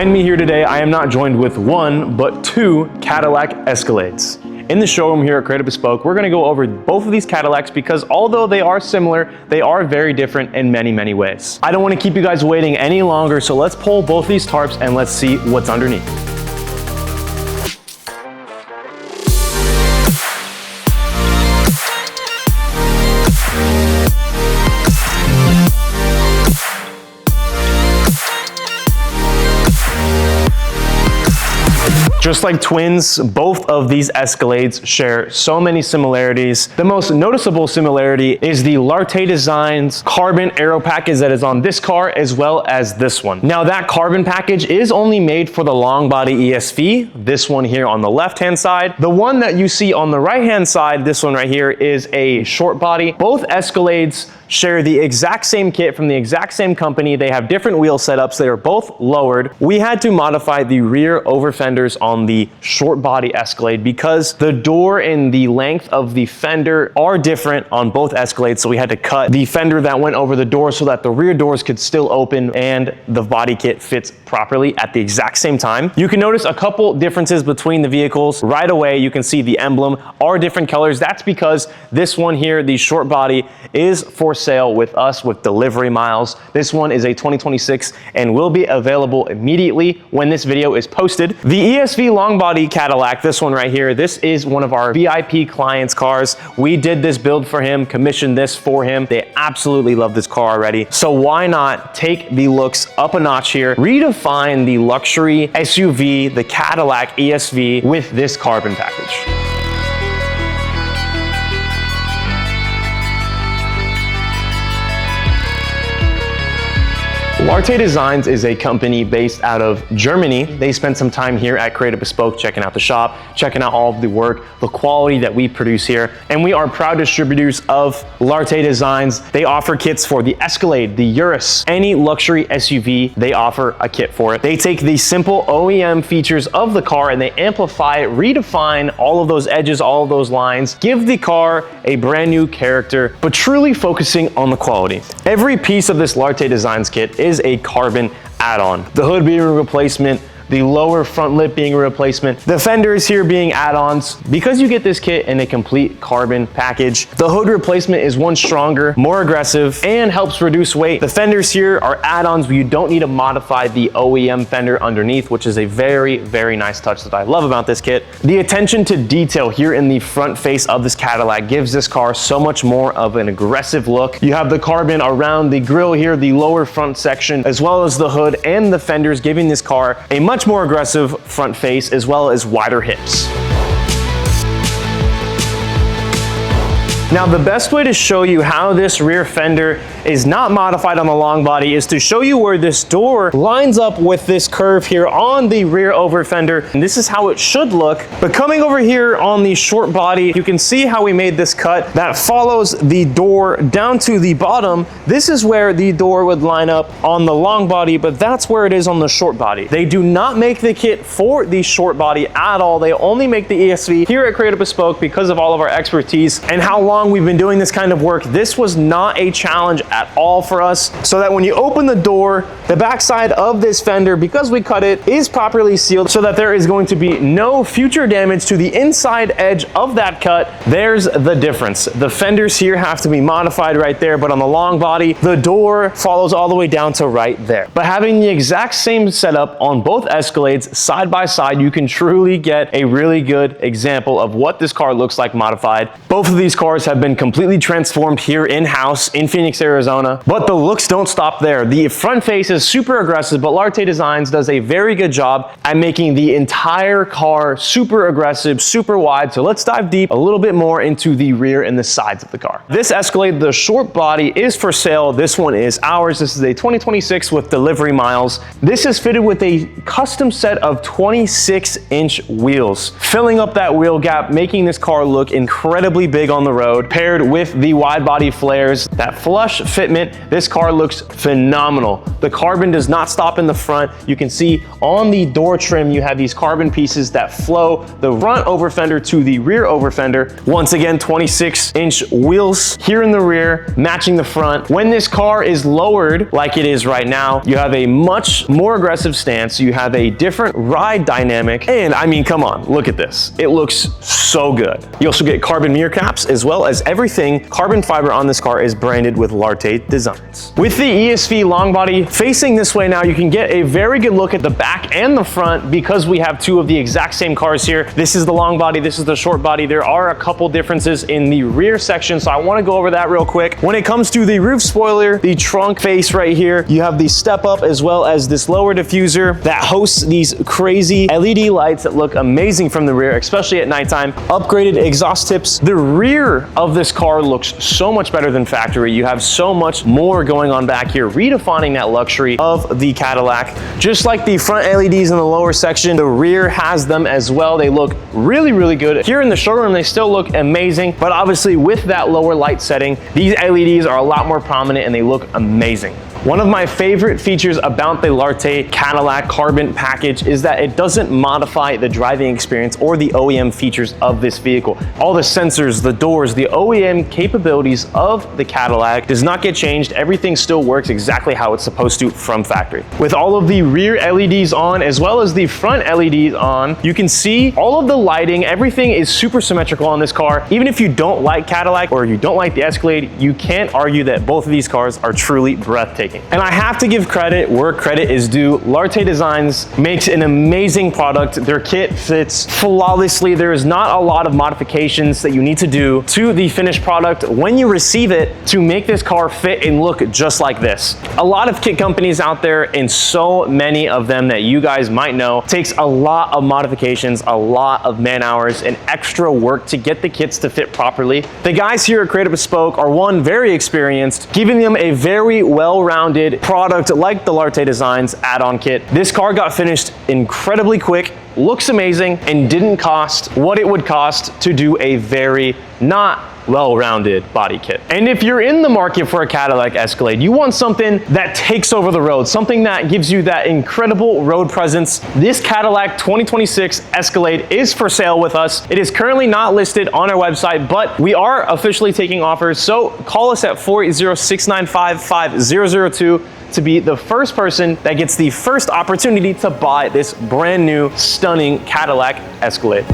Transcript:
Behind me here today, I am not joined with one, but two Cadillac Escalades. In the showroom here at Creative Bespoke, we're gonna go over both of these Cadillacs because although they are similar, they are very different in many, many ways. I don't wanna keep you guys waiting any longer, so let's pull both these tarps and let's see what's underneath. Just like twins, both of these Escalades share so many similarities. The most noticeable similarity is the Larte Designs carbon aero package that is on this car as well as this one. Now that carbon package is only made for the long body ESV, this one here on the left-hand side. The one that you see on the right-hand side, this one right here, is a short body. Both Escalades share the exact same kit from the exact same company. They have different wheel setups. They are both lowered. We had to modify the rear over fenders on the short body Escalade because the door and the length of the fender are different on both Escalades. So we had to cut the fender that went over the door so that the rear doors could still open and the body kit fits properly at the exact same time. You can notice a couple differences between the vehicles. Right away, you can see the emblem are different colors. That's because this one here, the short body, is for sale with us with delivery miles. This one is a 2026 and will be available immediately when this video is posted. The ESV long body Cadillac, this one right here, this is one of our VIP clients' cars. We did this build for him, commissioned this for him. They absolutely love this car already. So why not take the looks up a notch here, redefine the luxury SUV, the Cadillac ESV, with this carbon package. Larte Designs is a company based out of Germany. They spent some time here at Creative Bespoke checking out the shop, checking out all of the work, the quality that we produce here. And we are proud distributors of Larte Designs. They offer kits for the Escalade, the Urus, any luxury SUV, they offer a kit for it. They take the simple OEM features of the car and they amplify, redefine all of those edges, all of those lines, give the car a brand new character, but truly focusing on the quality. Every piece of this Larte Designs kit is a carbon add-on. The hood being a replacement, the lower front lip being a replacement, the fenders here being add-ons. Because you get this kit in a complete carbon package, the hood replacement is one stronger, more aggressive, and helps reduce weight. The fenders here are add-ons where you don't need to modify the OEM fender underneath, which is a very, very nice touch that I love about this kit. The attention to detail here in the front face of this Cadillac gives this car so much more of an aggressive look. You have the carbon around the grille here, the lower front section, as well as the hood and the fenders, giving this car a much more aggressive front face as well as wider hips. Now, the best way to show you how this rear fender is not modified on the long body is to show you where this door lines up with this curve here on the rear over fender. And this is how it should look. But coming over here on the short body, you can see how we made this cut that follows the door down to the bottom. This is where the door would line up on the long body, but that's where it is on the short body. They do not make the kit for the short body at all. They only make the ESV here at Creative Bespoke because of all of our expertise and how long we've been doing this kind of work. This was not a challenge at all for us, so that when you open the door, the backside of this fender, because we cut it, is properly sealed so that there is going to be no future damage to the inside edge of that cut. There's the difference. The fenders here have to be modified right there, but on the long body, the door follows all the way down to right there. But having the exact same setup on both Escalades side by side, you can truly get a really good example of what this car looks like modified. Both of these cars have been completely transformed here in-house in Phoenix, Arizona, but the looks don't stop there. The front face is super aggressive, but Larte Designs does a very good job at making the entire car super aggressive, super wide. So let's dive deep a little bit more into the rear and the sides of the car. This Escalade, the short body, is for sale. This one is ours. This is a 2026 with delivery miles. This is fitted with a custom set of 26-inch wheels, filling up that wheel gap, making this car look incredibly big on the road, paired with the wide body flares that flush fitment, this car looks phenomenal. The carbon does not stop in the front. You can see on the door trim, you have these carbon pieces that flow the front over fender to the rear over fender. Once again, 26-inch wheels here in the rear, matching the front. When this car is lowered, like it is right now, you have a much more aggressive stance. You have a different ride dynamic. And I mean, come on, look at this. It looks so good. You also get carbon mirror caps, as well as everything carbon fiber on this car is branded with Larte Designs. With the ESV long body facing this way now, you can get a very good look at the back and the front because we have two of the exact same cars here. This is the long body, this is the short body. There are a couple differences in the rear section, so I want to go over that real quick. When it comes to the roof spoiler, the trunk face right here, you have the step up as well as this lower diffuser that hosts these crazy LED lights that look amazing from the rear, especially at nighttime. Upgraded exhaust tips. The rear of this car looks so much better than factory. You have so much more going on back here, redefining that luxury of the Cadillac. Just like the front LEDs in the lower section, the rear has them as well. They look really, really good. Here in the showroom, they still look amazing, but obviously with that lower light setting, these LEDs are a lot more prominent and they look amazing. One of my favorite features about the Larte Cadillac carbon package is that it doesn't modify the driving experience or the OEM features of this vehicle. All the sensors, the doors, the OEM capabilities of the Cadillac does not get changed. Everything still works exactly how it's supposed to from factory. With all of the rear LEDs on as well as the front LEDs on, you can see all of the lighting. Everything is super symmetrical on this car. Even if you don't like Cadillac or you don't like the Escalade, you can't argue that both of these cars are truly breathtaking. And I have to give credit where credit is due. Larte Designs makes an amazing product. Their kit fits flawlessly. There is not a lot of modifications that you need to do to the finished product when you receive it to make this car fit and look just like this. A lot of kit companies out there, and so many of them that you guys might know, takes a lot of modifications, a lot of man hours, and extra work to get the kits to fit properly. The guys here at Creative Bespoke are, one, very experienced, giving them a very well-rounded product like the Larte Designs add-on kit. This car got finished incredibly quick, looks amazing, and didn't cost what it would cost to do a very not well-rounded body kit. And if you're in the market for a Cadillac Escalade, you want something that takes over the road, something that gives you that incredible road presence. This Cadillac 2026 Escalade is for sale with us. It is currently not listed on our website, but we are officially taking offers. So call us at 480-695-5002 to be the first person that gets the first opportunity to buy this brand new, stunning Cadillac Escalade.